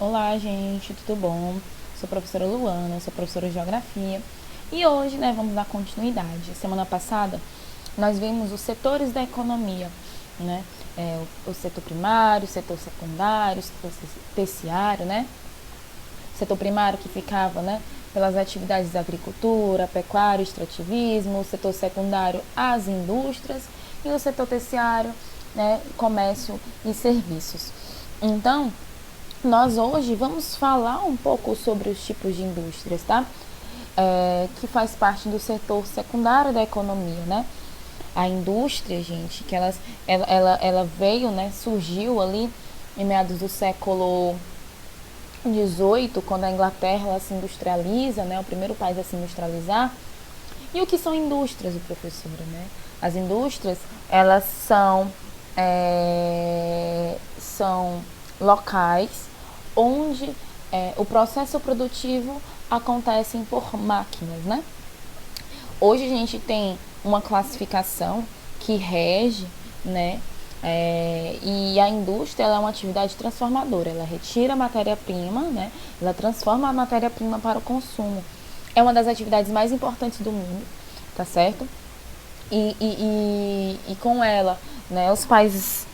Olá, gente, tudo bom? Sou a professora Luana, sou professora de Geografia e hoje, vamos dar continuidade. Semana passada, nós vimos os setores da economia, né? O setor primário, o setor secundário, o setor terciário, né? O setor primário que ficava, pelas atividades da agricultura, pecuária, extrativismo, o setor secundário, as indústrias e o setor terciário, comércio e serviços. Então, nós hoje vamos falar um pouco sobre os tipos de indústrias, tá? Que faz parte do setor secundário da economia, né? A indústria, gente, que ela veio, surgiu ali em meados do século XVIII, quando a Inglaterra ela se industrializa, né? O primeiro país a se industrializar. E o que são indústrias, professora, né? As indústrias, elas são locais onde o processo produtivo acontece por máquinas, né? Hoje a gente tem uma classificação que rege, né? E a indústria ela é uma atividade transformadora, ela retira a matéria-prima, né? Ela transforma a matéria-prima para o consumo. É uma das atividades mais importantes do mundo, tá certo? E com ela, né, os países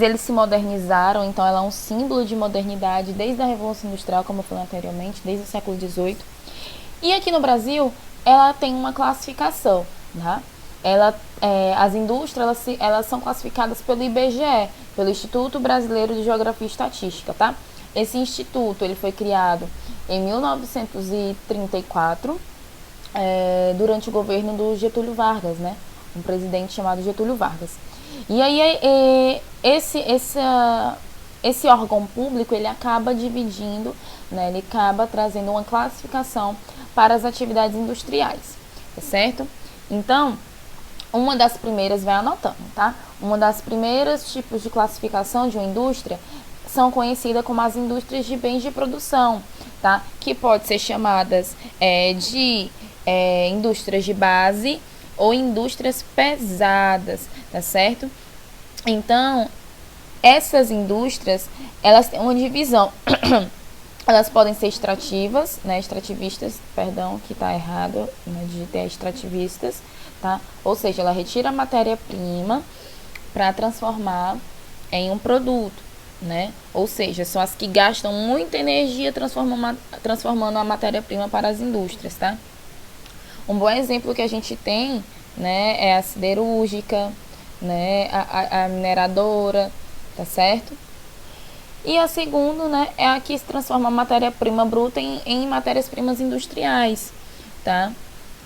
eles se modernizaram, então ela é um símbolo de modernidade desde a Revolução Industrial, como eu falei anteriormente, desde o século XVIII. E aqui no Brasil, ela tem uma classificação, né? As indústrias elas são classificadas pelo IBGE, pelo Instituto Brasileiro de Geografia e Estatística, tá? Esse instituto ele foi criado em 1934, durante o governo do Getúlio Vargas, né? Um presidente chamado Getúlio Vargas. E aí esse órgão público ele acaba dividindo, né? Ele acaba trazendo uma classificação para as atividades industriais, tá certo? Então, uma das primeiras, vai anotando, tá? Uma das primeiras tipos de classificação de uma indústria são conhecidas como as indústrias de bens de produção, tá? Que pode ser chamadas de indústrias de base ou indústrias pesadas, tá certo? Então, essas indústrias, elas têm uma divisão. Elas podem ser extrativistas, que está errado, digitei extrativistas, tá? Ou seja, ela retira a matéria-prima para transformar em um produto, né? Ou seja, são as que gastam muita energia transformando a matéria-prima para as indústrias, tá? Um bom exemplo que a gente tem, né, é a siderúrgica, né, a mineradora, tá certo? E a segunda, né, é a que se transforma a matéria-prima bruta em matérias-primas industriais, tá?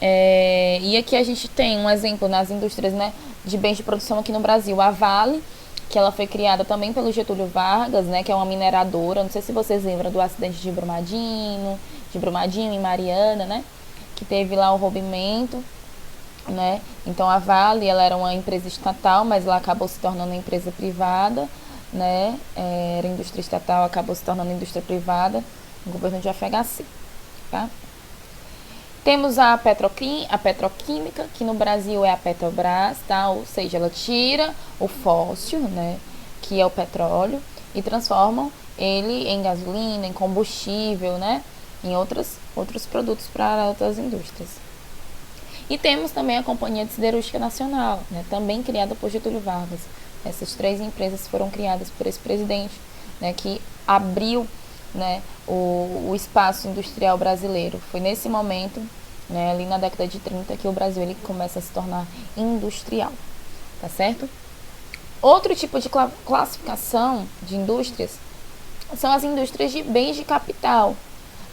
E aqui a gente tem um exemplo nas indústrias, né, de bens de produção aqui no Brasil, a Vale, que ela foi criada também pelo Getúlio Vargas, né, que é uma mineradora. Não sei se vocês lembram do acidente de Brumadinho e Mariana, né, que teve lá o rompimento, né? Então a Vale ela era uma empresa estatal, mas ela acabou se tornando uma empresa privada, né? Era indústria estatal, acabou se tornando indústria privada no governo de FHC, tá? Temos a petroquímica, que no Brasil é a Petrobras, tá? Ou seja, ela tira o fóssil, né, que é o petróleo, e transformam ele em gasolina, em combustível, né, em outros produtos para outras indústrias. E temos também a Companhia de Siderúrgica Nacional, né, também criada por Getúlio Vargas. Essas três empresas foram criadas por esse presidente, né, que abriu, né, o espaço industrial brasileiro. Foi nesse momento, né, ali na década de 30, que o Brasil ele começa a se tornar industrial, tá certo? Outro tipo de classificação de indústrias são as indústrias de bens de capital,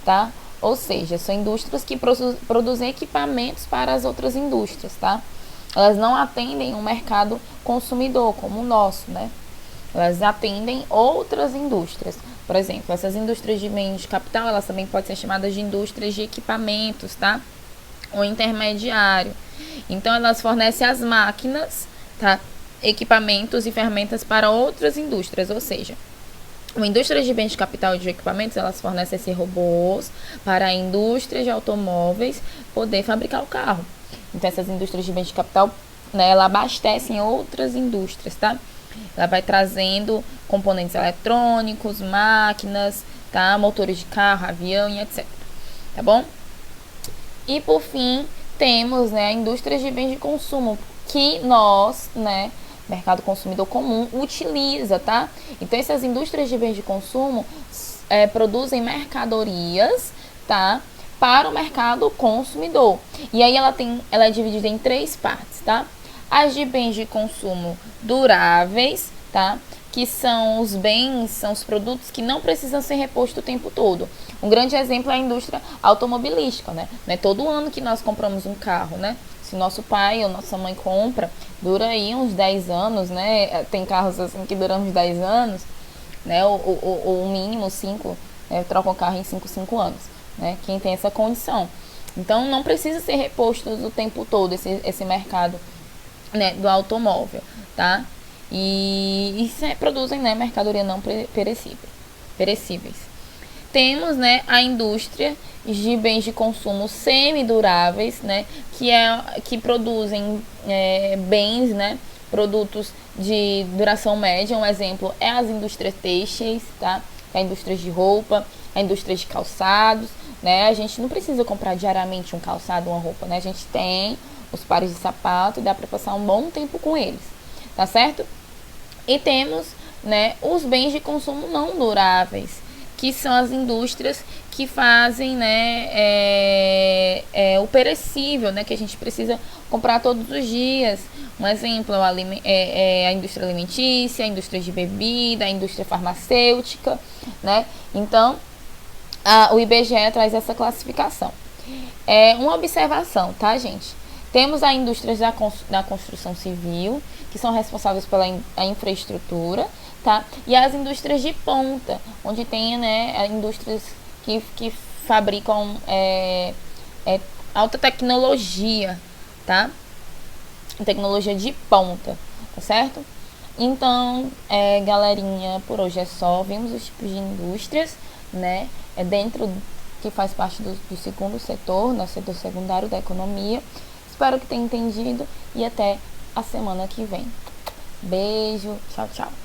tá? Ou seja, são indústrias que produzem equipamentos para as outras indústrias, tá? Elas não atendem um mercado consumidor como o nosso, né? Elas atendem outras indústrias. Por exemplo, essas indústrias de bens de capital, elas também podem ser chamadas de indústrias de equipamentos, tá? Ou intermediário. Então, elas fornecem as máquinas, tá? Equipamentos e ferramentas para outras indústrias, ou seja, uma indústria de bens de capital e de equipamentos, elas fornecem esses robôs para a indústria de automóveis poder fabricar o carro. Então, essas indústrias de bens de capital, né, ela abastecem outras indústrias, tá? Ela vai trazendo componentes eletrônicos, máquinas, tá? Motores de carro, avião e etc. Tá bom? E por fim, temos, né, a indústria de bens de consumo, que nós, né, mercado consumidor comum, utiliza, tá? Então, essas indústrias de bens de consumo produzem mercadorias, tá? Para o mercado consumidor. E aí ela é dividida em 3 partes, tá? As de bens de consumo duráveis, tá? Que são os bens, são os produtos que não precisam ser repostos o tempo todo. Um grande exemplo é a indústria automobilística, né? Não é todo ano que nós compramos um carro, né? Se nosso pai ou nossa mãe compra, dura aí uns 10 anos, né? Tem carros assim que duram uns 10 anos, né? Ou mínimo 5, né? Trocam o carro em 5 anos, né? Quem tem essa condição. Então, não precisa ser reposto o tempo todo esse mercado, né, do automóvel, tá? E produzem, né, mercadoria não perecíveis. Temos, né, a indústria de bens de consumo semiduráveis, né, que produzem bens, né, produtos de duração média. Um exemplo é as indústrias têxteis, tá? A indústria de roupa, a indústria de calçados, né? A gente não precisa comprar diariamente um calçado, uma roupa, né? A gente tem os pares de sapato e dá para passar um bom tempo com eles, tá certo? E temos, né, os bens de consumo não duráveis, que são as indústrias que fazem, né, o perecível, né, que a gente precisa comprar todos os dias. Um exemplo é a indústria alimentícia, a indústria de bebida, a indústria farmacêutica, né? Então, o IBGE traz essa classificação. Uma observação, tá, gente? Temos a indústria da construção civil, que são responsáveis pela infraestrutura, tá? E as indústrias de ponta, onde tem, né, indústrias que fabricam alta tecnologia, tá? Tecnologia de ponta, tá certo? Então, galerinha, por hoje é só. Vimos os tipos de indústrias, né? Dentro que faz parte do segundo setor, no setor secundário da economia. Espero que tenha entendido e até a semana que vem. Beijo, tchau, tchau.